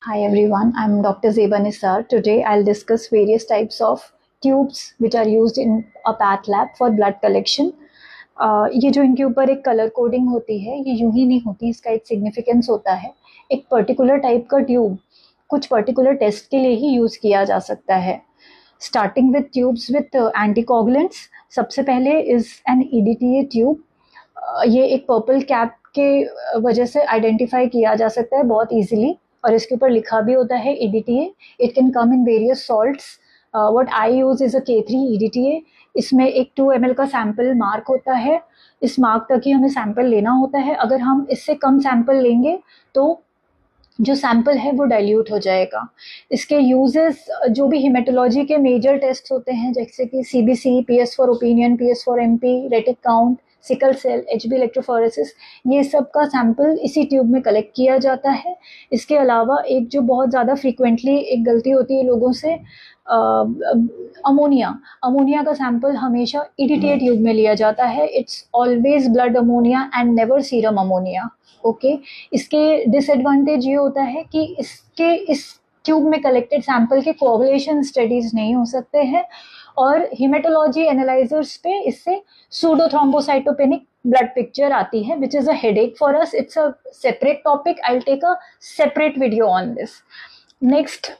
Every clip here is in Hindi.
Hi everyone, I'm Dr. Zeba Nisar. Today I'll discuss various types of tubes which are used in a path lab for blood collection. ये जो इनके ऊपर एक कलर कोडिंग होती है ये यूं ही नहीं होती, इसका एक सिग्निफिकेंस होता है। एक पर्टिकुलर टाइप का ट्यूब कुछ पर्टिकुलर टेस्ट के लिए ही यूज़ किया जा सकता है। Starting with tubes with anticoagulants, सबसे पहले इज एन ईडीटीए ट्यूब। ये एक पर्पल कैप के वजह से आइडेंटिफाई किया जा सकता है बहुत इजीली, और इसके ऊपर लिखा भी होता है EDTA. It can come in various salts. What I use is a K3 EDTA. इसमें एक 2 ml का सैंपल मार्क होता है। इस मार्क तक ही हमें सैंपल लेना होता है। अगर हम इससे कम सैंपल लेंगे तो जो सैंपल है वो डाइल्यूट हो जाएगा। इसके यूजेस जो भी हेमेटोलॉजी के मेजर टेस्ट होते हैं जैसे कि CBC, PS for opinion, PS for MP, retic count, sickle cell, HB electrophoresis, ये सब का सैंपल इसी ट्यूब में कलेक्ट किया जाता है। इसके अलावा एक जो बहुत ज़्यादा फ्रीक्वेंटली एक गलती होती है लोगों से, अमोनिया का सैंपल हमेशा ईडीटीए ट्यूब में लिया जाता है। It's always blood ammonia and never serum ammonia. Okay, इसके डिसएडवांटेज ये होता है कि इस ट्यूब में कलेक्टेड सैंपल के कोअगुलेशन स्टडीज नहीं हो सकते हैं, और हेमेटोलॉजी एनालाइजर्स पे इससे सूडो थ्रोम्बोसाइटोपेनिक ब्लड पिक्चर आती है, which is a headache for us. It's a separate topic, I will take a separate video on this. Next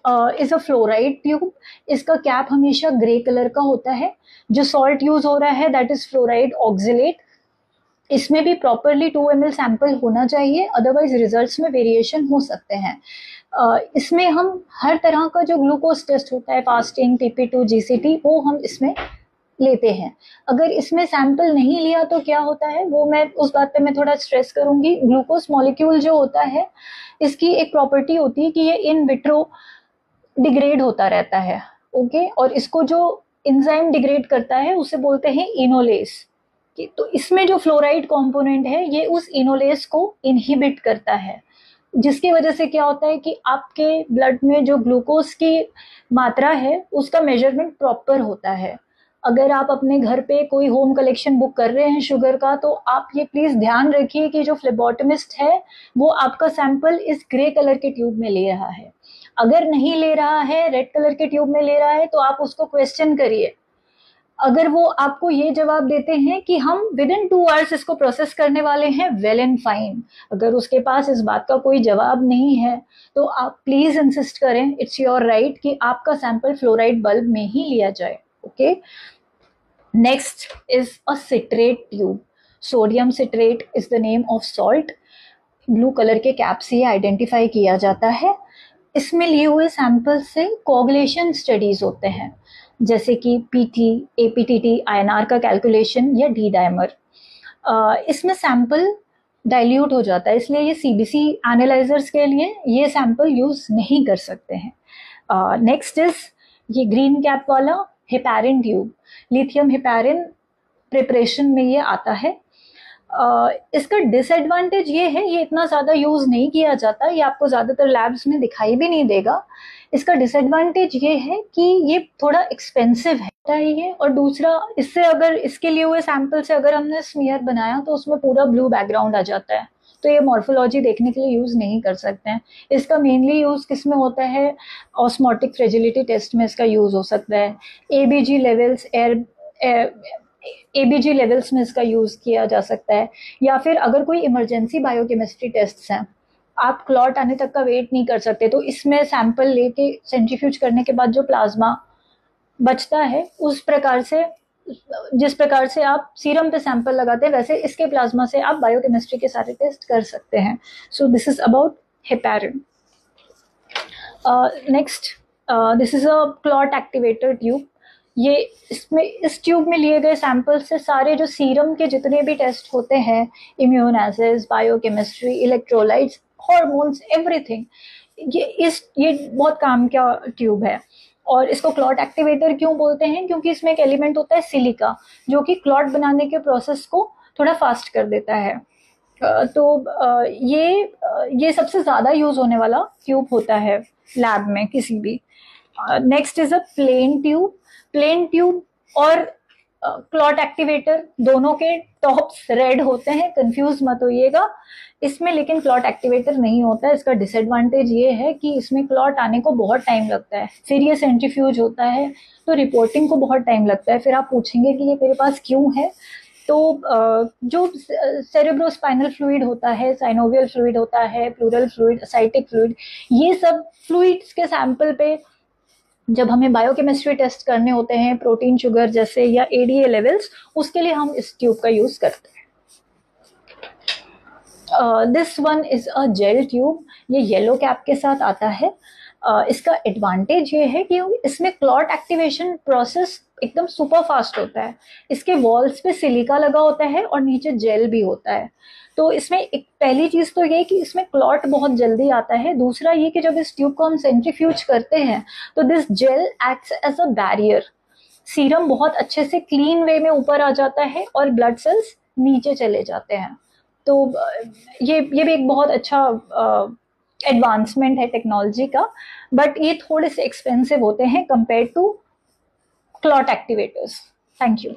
is a fluoride tube. इसका कैप हमेशा ग्रे कलर का होता है। जो सॉल्ट यूज हो रहा है दैट इज फ्लोराइड ऑक्जेलेट। इसमें भी प्रॉपरली 2 ml सैंपल होना चाहिए, अदरवाइज रिजल्ट्स में वेरिएशन हो सकते हैं। इसमें हम हर तरह का जो ग्लूकोज टेस्ट होता है, फास्टिंग, TP2, GCT, वो हम इसमें लेते हैं। अगर इसमें सैंपल नहीं लिया तो क्या होता है, वो मैं उस बात पे मैं थोड़ा स्ट्रेस करूंगी। ग्लूकोज मॉलिक्यूल जो होता है इसकी एक प्रॉपर्टी होती है कि ये इन विट्रो डिग्रेड होता रहता है। ओके, और इसको जो एंजाइम डिग्रेड करता है उसे बोलते हैं इनोलेस। तो इसमें जो फ्लोराइड कंपोनेंट है ये उस इनोलेस को इनहिबिट करता है, जिसकी वजह से क्या होता है कि आपके ब्लड में जो ग्लूकोज की मात्रा है उसका मेजरमेंट प्रॉपर होता है। अगर आप अपने घर पे कोई होम कलेक्शन बुक कर रहे हैं शुगर का, तो आप ये प्लीज ध्यान रखिए कि जो फ्लेबोटमिस्ट है वो आपका सैंपल इस ग्रे कलर के ट्यूब में ले रहा है। अगर नहीं ले रहा है, रेड कलर के ट्यूब में ले रहा है, तो आप उसको क्वेश्चन करिए। अगर वो आपको ये जवाब देते हैं कि हम विद इन 2 आवर्स इसको प्रोसेस करने वाले हैं, वेल एंड फाइन। अगर उसके पास इस बात का कोई जवाब नहीं है तो आप प्लीज इंसिस्ट करें, इट्स योर राइट, कि आपका सैंपल फ्लोराइड बल्ब में ही लिया जाए। Okay, next is a citrate tube. Sodium citrate is the name of salt. Blue colour के कैप से आइडेंटिफाई किया जाता है। इसमें लिए हुए सैंपल से कोगुलेशन स्टडीज होते हैं, जैसे कि पीटी, एपीटीटी, आईएनआर का कैलकुलेशन या डी डायमर। इसमें सैंपल डाइल्यूट हो जाता है, इसलिए ये सीबीसी एनालाइजर्स के लिए ये सैंपल यूज नहीं कर सकते हैं। नेक्स्ट इज ये ग्रीन कैप वाला heparin tube. Lithium heparin preparation में ये आता है। इसका डिसएडवांटेज ये है, ये इतना ज़्यादा यूज़ नहीं किया जाता, ये आपको ज़्यादातर लैब्स में दिखाई भी नहीं देगा। इसका डिसएडवांटेज ये है कि ये थोड़ा एक्सपेंसिव है ये, और दूसरा इससे अगर इसके लिए हुए सैंपल से अगर हमने स्मीयर बनाया तो उसमें पूरा ब्लू बैकग्राउंड आ जाता है, तो ये मॉर्फोलॉजी देखने के लिए यूज़ नहीं कर सकते हैं। इसका मेनली यूज़ किस में होता है, ऑस्मोटिक फ्रेजिलिटी टेस्ट में इसका यूज़ हो सकता है। एबीजी लेवल्स, एबीजी लेवल्स में इसका यूज़ किया जा सकता है, या फिर अगर कोई इमरजेंसी बायोकेमिस्ट्री टेस्ट्स हैं, आप क्लॉट आने तक का वेट नहीं कर सकते, तो इसमें सैंपल लेके सेंट्रीफ्यूज करने के बाद जो प्लाज्मा बचता है उस प्रकार से, जिस प्रकार से आप सीरम पे सैंपल लगाते हैं, वैसे इसके प्लाज्मा से आप बायोकेमिस्ट्री के सारे टेस्ट कर सकते हैं। So this is about heparin. Next, this is a clot activator tube. ये इसमें इस ट्यूब में लिए गए सैंपल से सारे जो सीरम के जितने भी टेस्ट होते हैं, इम्यूनोएसिस, बायोकेमिस्ट्री, इलेक्ट्रोलाइट्स, हार्मोन्स, एवरीथिंग, ये बहुत काम का ट्यूब है। और इसको क्लॉट एक्टिवेटर क्यों बोलते हैं, क्योंकि इसमें एक एलिमेंट होता है सिलिका, जो कि क्लॉट बनाने के प्रोसेस को थोड़ा फास्ट कर देता है। तो ये सबसे ज़्यादा यूज़ होने वाला ट्यूब होता है लैब में किसी भी। Next is a plain tube. Plain tube और क्लॉट एक्टिवेटर दोनों के टॉप्स रेड होते हैं, कंफ्यूज मत होइएगा इसमें, लेकिन क्लॉट एक्टिवेटर नहीं होता है। इसका डिसएडवांटेज ये है कि इसमें क्लॉट आने को बहुत टाइम लगता है, फिर ये सेंट्रीफ्यूज होता है तो रिपोर्टिंग को बहुत टाइम लगता है। फिर आप पूछेंगे कि ये मेरे पास क्यों है, तो जो सेरेब्रोस्पाइनल फ्लूइड होता है, साइनोवियल फ्लूइड होता है, प्लूरल फ्लूइड, साइटिक फ्लूइड, ये सब फ्लूइड्स के सैंपल पे जब हमें बायोकेमिस्ट्री टेस्ट करने होते हैं, प्रोटीन शुगर जैसे या एडीए लेवल्स, उसके लिए हम इस ट्यूब का यूज करते हैं। This one is a gel tube, ये येलो कैप के साथ आता है। इसका एडवांटेज ये है कि इसमें क्लॉट एक्टिवेशन प्रोसेस एकदम सुपर फास्ट होता है। इसके वॉल्स पे सिलिका लगा होता है और नीचे जेल भी होता है। तो इसमें एक पहली चीज तो ये कि इसमें क्लॉट बहुत जल्दी आता है। दूसरा ये कि जब इस ट्यूब को हम सेंट्रीफ्यूज करते हैं तो this gel acts as a barrier, serum बहुत अच्छे से क्लीन वे में ऊपर आ जाता है और ब्लड सेल्स नीचे चले जाते हैं। तो ये भी एक बहुत अच्छा एडवांसमेंट है टेक्नोलॉजी का, बट ये थोड़े से एक्सपेंसिव होते हैं compare to clot activators. Thank you.